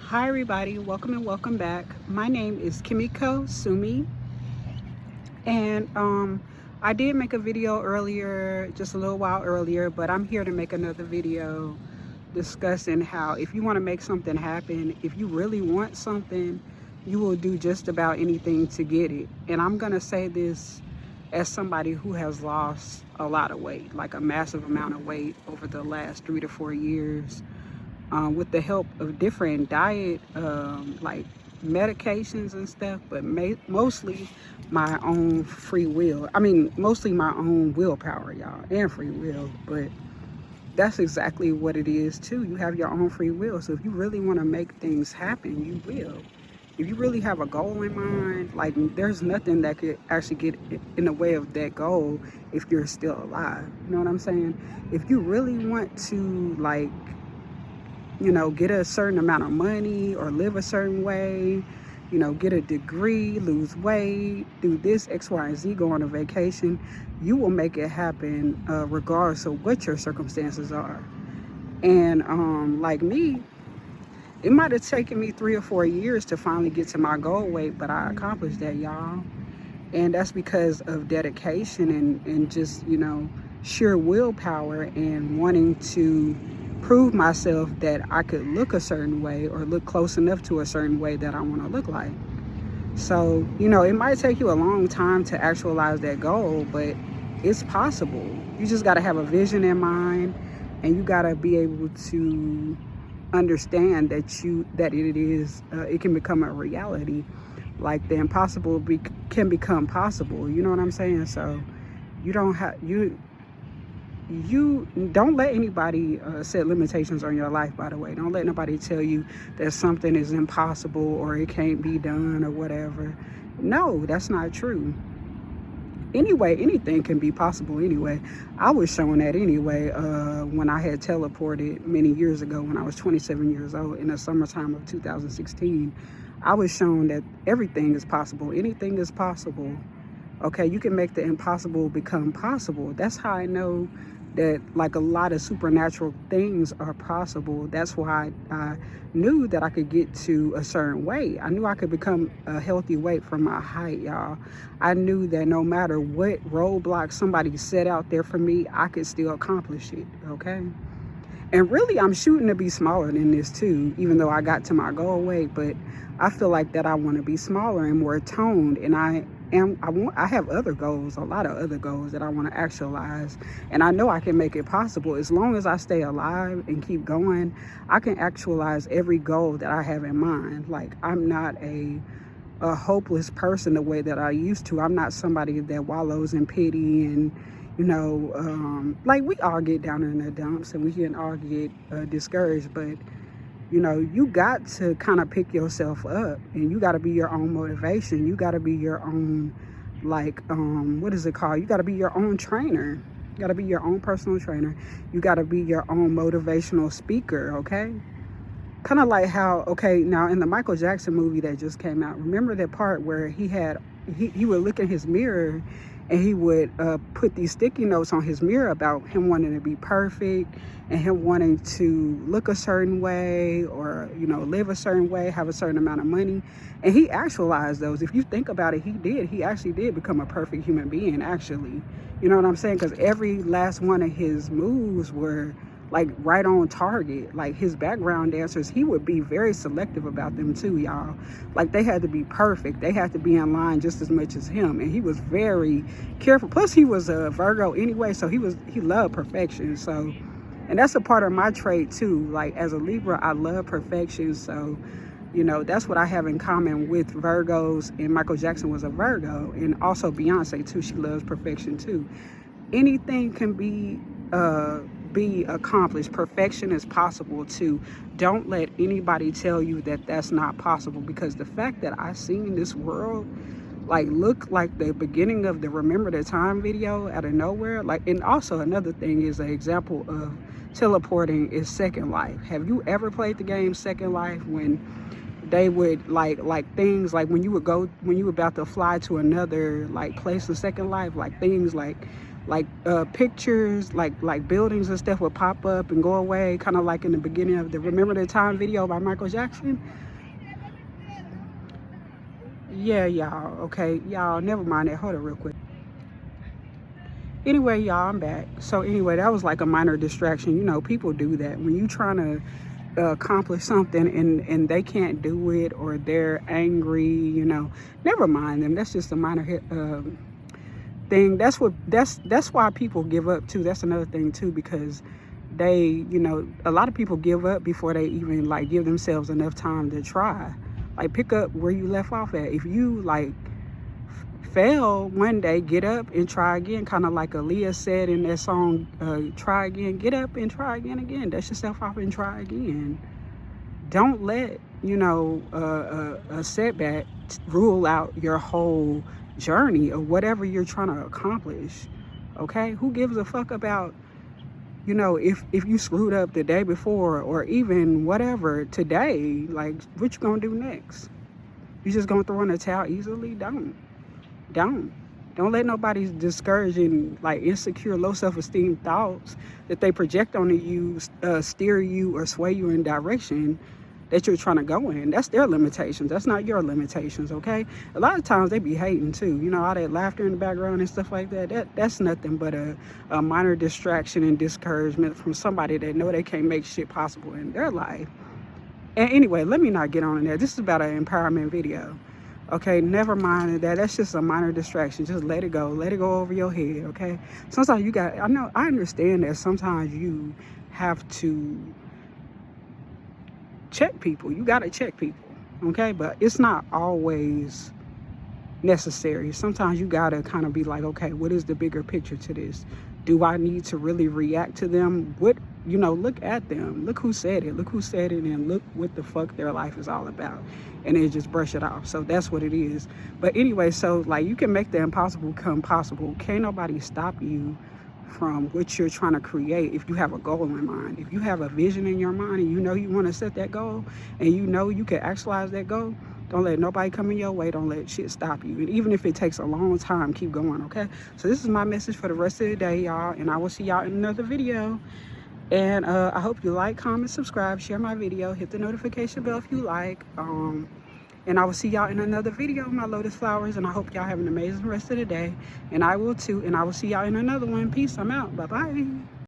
Hi everybody, welcome and welcome back. My name is Kimiko Sumi, and I did make a video earlier, just a little while earlier, but I'm here to make another video discussing how if you want to make something happen, if you really want something, you will do just about anything to get it. And I'm gonna say this as somebody who has lost a lot of weight, like a massive amount of weight over the last 3 to 4 years, with the help of different diet, like medications and stuff, but mostly my own free will. I mean, mostly my own willpower, y'all, and free will. But that's exactly what it is too. You have your own free will. So if you really want to make things happen, you will. If you really have a goal in mind, like there's nothing that could actually get in the way of that goal if you're still alive. You know what I'm saying? If you really want to, like, get a certain amount of money or live a certain way, get a degree, lose weight, do this, X, Y, and Z, go on a vacation, you will make it happen regardless of what your circumstances are. And like me, it might have taken me 3 or 4 years to finally get to my goal weight, but I accomplished that, y'all. And that's because of dedication and just, sheer willpower and wanting to prove myself that I could look a certain way or look close enough to a certain way that I want to look like. So, it might take you a long time to actualize that goal, but it's possible. You just got to have a vision in mind, and you got to be able to understand that it can become a reality. Like the impossible can become possible. You know what I'm saying? So you don't let anybody set limitations on your life, by the way. Don't let nobody tell you that something is impossible or it can't be done or whatever. No, that's not true. Anyway, anything can be possible anyway. I was shown that anyway when I had teleported many years ago when I was 27 years old in the summertime of 2016. I was shown that everything is possible. Anything is possible. Okay, you can make the impossible become possible. That's how I know that, like, a lot of supernatural things are possible. That's why I knew that I could get to a certain weight. I knew I could become a healthy weight for my height, y'all. I knew that no matter what roadblock somebody set out there for me, I could still accomplish it, okay? And really, I'm shooting to be smaller than this too, even though I got to my goal weight. But I feel like that I want to be smaller and more toned, and I have other goals, a lot of other goals that I want to actualize, and I know I can make it possible as long as I stay alive and keep going. I can actualize every goal that I have in mind. Like, I'm not a hopeless person the way that I used to. I'm not somebody that wallows in pity and like, we all get down in the dumps and we can all get discouraged, but you got to kind of pick yourself up, and you got to be your own motivation. You got to be your own, like, what is it called? You got to be your own trainer. You got to be your own personal trainer. You got to be your own motivational speaker, okay? Kind of like how, okay, now in the Michael Jackson movie that just came out, remember that part where he would look in his mirror and he would put these sticky notes on his mirror about him wanting to be perfect and him wanting to look a certain way or, live a certain way, have a certain amount of money. And he actualized those. If you think about it, he actually did become a perfect human being, actually. You know what I'm saying? Because every last one of his moves were, like, right on target. Like, his background dancers, he would be very selective about them too, y'all. Like, they had to be perfect. They had to be in line just as much as him, and he was very careful. Plus, he was a Virgo anyway, so he loved perfection. So, and that's a part of my trait too. Like, as a Libra, I love perfection. So, that's what I have in common with Virgos, and Michael Jackson was a Virgo, and also Beyonce too. She loves perfection too. Anything can be accomplished. Perfection is possible too. Don't let anybody tell you that that's not possible, because the fact that I seen this world look like the beginning of the Remember the Time video out of nowhere, and also another thing is an example of teleporting is Second Life. Have you ever played the game Second Life, when they would like things when you were about to fly to another place in Second Life, like things like like pictures, like buildings and stuff would pop up and go away, kind of like in the beginning of the Remember the Time video by Michael Jackson. Yeah, y'all. Okay, y'all, never mind that. Hold it real quick. Anyway, y'all, I'm back. So anyway, that was like a minor distraction. You know, people do that when you trying to accomplish something and they can't do it, or they're angry. You know, never mind them. That's just a minor thing. That's why people give up too. That's another thing too, because they, you know, a lot of people give up before they even like give themselves enough time to try. Like, pick up where you left off at. If you like fail one day, get up and try again. Kind of like Aaliyah said in that song, try again, get up and try again. Dust yourself off and try again. Don't let, you know, a setback rule out your whole journey or whatever you're trying to accomplish. Okay, who gives a fuck about, you know, if you screwed up the day before, or even whatever today? Like, what you gonna do next? You just gonna throw in the towel easily? Don't let nobody's discouraging, like insecure, low self-esteem thoughts that they project onto you steer you or sway you in direction that you're trying to go in. That's their limitations. That's not your limitations. Okay, a lot of times they be hating too, you know, all that laughter in the background and stuff like that's nothing but a minor distraction and discouragement from somebody that know they can't make shit possible in their life. And anyway, let me not get on in there. This is about an empowerment video. Okay, never mind that. That's just a minor distraction. Just let it go. Let it go over your head. Okay, sometimes I understand that sometimes you have to check people. You got to check people. Okay, but it's not always necessary. Sometimes you got to kind of be like, okay, what is the bigger picture to this? Do I need to really react to them? What, you know, look at them. Look who said it. Look who said it, and look what the fuck their life is all about. And then just brush it off. So that's what it is. But anyway, so like, you can make the impossible come possible. Can't nobody stop you from what you're trying to create if you have a goal in mind. If you have a vision in your mind and you know you want to set that goal and you know you can actualize that goal, don't let nobody come in your way. Don't let shit stop you. And even if it takes a long time, keep going, okay? So this is my message for the rest of the day, y'all. And I will see y'all in another video. And I hope you like, comment, subscribe, share my video, hit the notification bell if you like. And I will see y'all in another video, my lotus flowers. And I hope y'all have an amazing rest of the day. And I will too. And I will see y'all in another one. Peace. I'm out. Bye-bye.